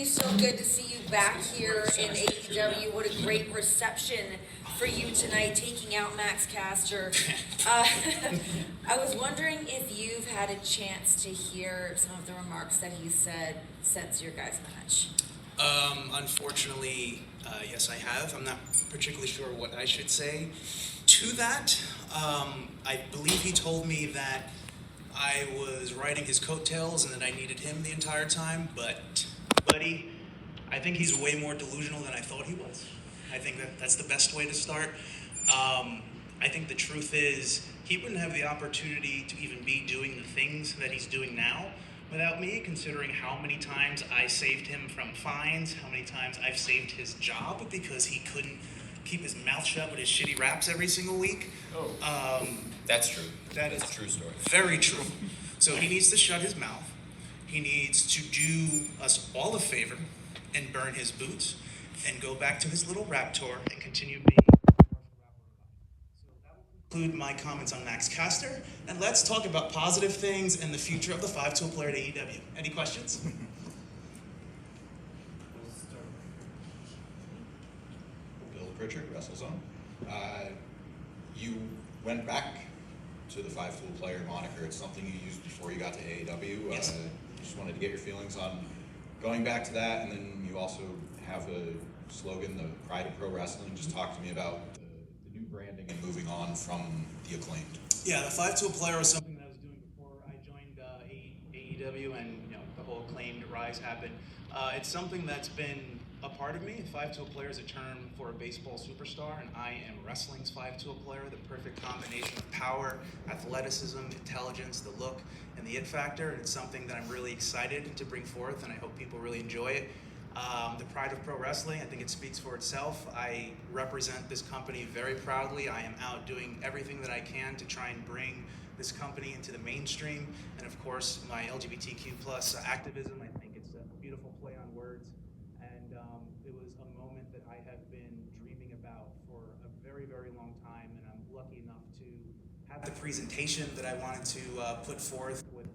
Renee, so good to see you back here in AEW. What a great reception for you tonight, taking out Max Caster. I was wondering if you've had a chance to hear some of the remarks that he said since your guys' match. Unfortunately, yes, I have. I'm not particularly sure what I should say to that. I believe he told me that I was riding his coattails and that I needed him the entire time, but, buddy, I think he's way more delusional than I thought he was. I think that's the best way to start. I think the truth is he wouldn't have the opportunity to even be doing the things that he's doing now without me, considering how many times I saved him from fines, how many times I've saved his job because he couldn't keep his mouth shut with his shitty raps every single week. That's true. That is a true story. Very true. So he needs to shut his mouth. He needs to do us all a favor and burn his boots and go back to his little rap tour and continue being a commercial rapper. So that will conclude my comments on Max Caster. And let's talk about positive things and the future of the 5-tool player at AEW. Any questions? Bill Pritchard, WrestleZone. You went back to the 5-tool player moniker. It's something you used before you got to AEW. Yes. Just wanted to get your feelings on going back to that, and then you also have a slogan, the Pride of Pro Wrestling. Just talk to me about the new branding and moving on from the Acclaimed. Yeah, the 5-tool player was something that I was doing before I joined AEW and the whole Acclaimed rise happened. It's something that's been a part of me. 5-tool player is a term for a baseball superstar, and I am wrestling's 5-tool player, the perfect combination of power, athleticism, intelligence, the look, and the it factor. And it's something that I'm really excited to bring forth, and I hope people really enjoy it. The Pride of Pro Wrestling, I think it speaks for itself. I represent this company very proudly. I am out doing everything that I can to try and bring this company into the mainstream. And of course, my LGBTQ plus activism, I think it's a beautiful play on words. And it was a moment that I have been dreaming about for a very, very long time. And I'm lucky enough to have the presentation that I wanted to put forth with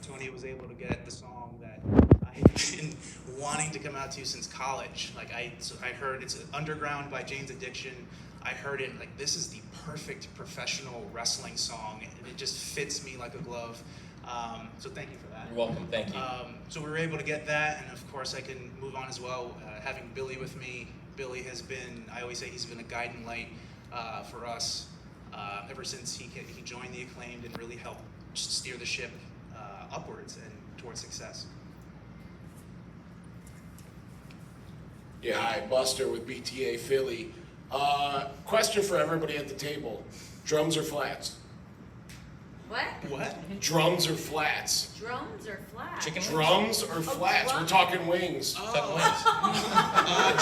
Tony was able to get the song that I've been wanting to come out to since college. Like I heard it's Underground by Jane's Addiction. I heard it like this is the perfect professional wrestling song, and it just fits me like a glove. So thank you for that. You're welcome. Thank you. So we were able to get that, and of course I can move on as well. Having Billy with me, Billy has been, I always say he's been a guiding light for us ever since he joined the Acclaimed and really helped steer the ship upwards and towards success. Yeah, hi, Buster with BTA Philly. Question for everybody at the table. Drums or flats? What? What? Drums or flats? Drums or flats? Chicken wings? Drums or flats? We're drums. talking wings.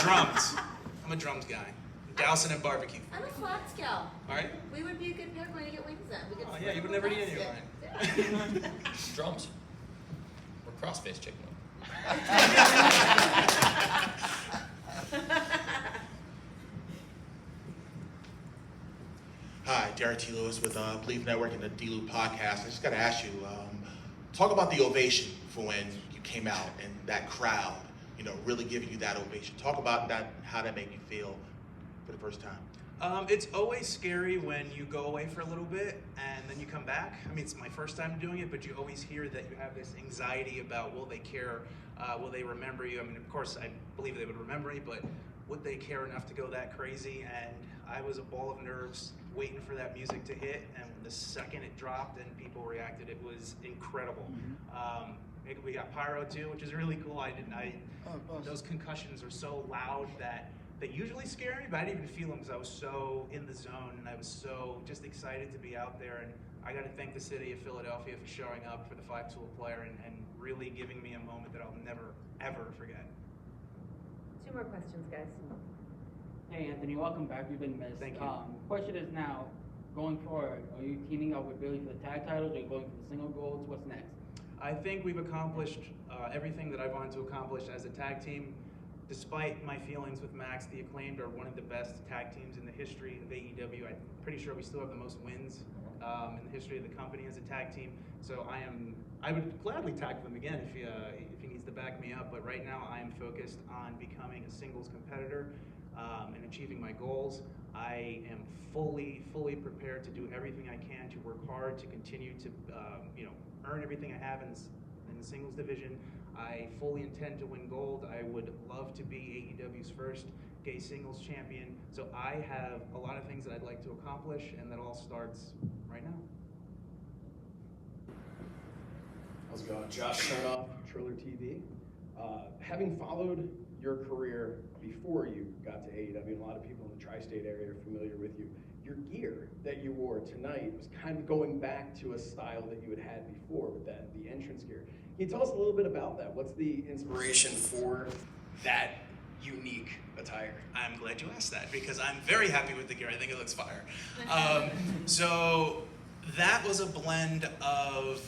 Drums. I'm a drums guy. Dousing and barbecue. I'm a flats gal. All right? We would be a good pair going to get wings then. We could Oh yeah, you would never eat any of mine. Drums. Or cross-faced chicken wing. Hi, Derek T. Lewis with Believe Network and the D-Loop podcast. I just got to ask you, talk about the ovation for when you came out and that crowd, really giving you that ovation. Talk about that, how that made you feel for the first time. It's always scary when you go away for a little bit and then you come back. I mean, it's my first time doing it, but you always hear that you have this anxiety about will they care, will they remember you? I mean, of course, I believe they would remember me, but would they care enough to go that crazy? And I was a ball of nerves waiting for that music to hit, and the second it dropped and people reacted, it was incredible. We got pyro too, which is really cool. Those concussions are so loud that they usually scare me, but I didn't even feel them because I was so in the zone and I was so just excited to be out there. And I got to thank the city of Philadelphia for showing up for the 5-tool player and really giving me a moment that I'll never, ever forget. 2 more questions, guys. Hey Anthony, welcome back. You've been missed. Thank you. Question is now, going forward, are you teaming up with Billy for the tag titles? Are you going for the single goals? What's next? I think we've accomplished everything that I wanted to accomplish as a tag team. Despite my feelings with Max, the Acclaimed are one of the best tag teams in the history of AEW. I'm pretty sure we still have the most wins in the history of the company as a tag team. So I would gladly tag them again if he needs to back me up. But right now I am focused on becoming a singles competitor and achieving my goals. I am fully prepared to do everything I can to work hard to continue to earn everything I have in the singles division. I fully intend to win gold. I would love to be AEW's first gay singles champion. So I have a lot of things that I'd like to accomplish, and that all starts right now. How's it going? Josh Chernoff, Triller TV. Having followed your career before you got to AEW, and a lot of people in the tri-state area are familiar with you, your gear that you wore tonight was kind of going back to a style that you had before with the entrance gear. Can you tell us a little bit about that? What's the inspiration for that unique attire? I'm glad you asked that because I'm very happy with the gear. I think it looks fire. So that was a blend of,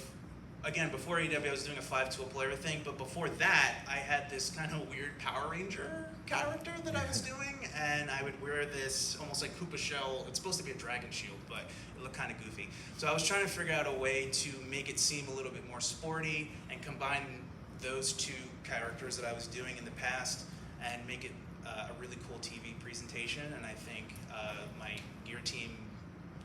again, before AEW I was doing a 5-tool player thing, but before that I had this kind of weird Power Ranger character that I was doing, and I would wear this almost like Koopa shell. It's supposed to be a dragon shield, but it looked kind of goofy. So I was trying to figure out a way to make it seem a little bit more sporty and combine those two characters that I was doing in the past and make it a really cool TV presentation. And I think my gear team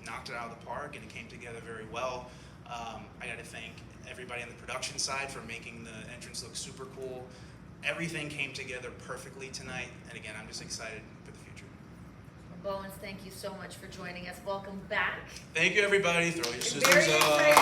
knocked it out of the park, and it came together very well. I got to thank everybody on the production side for making the entrance look super cool. Everything came together perfectly tonight, and again, I'm just excited for the future. Bowens, thank you so much for joining us. Welcome back. Thank you, everybody. Throw your Very scissors up. excited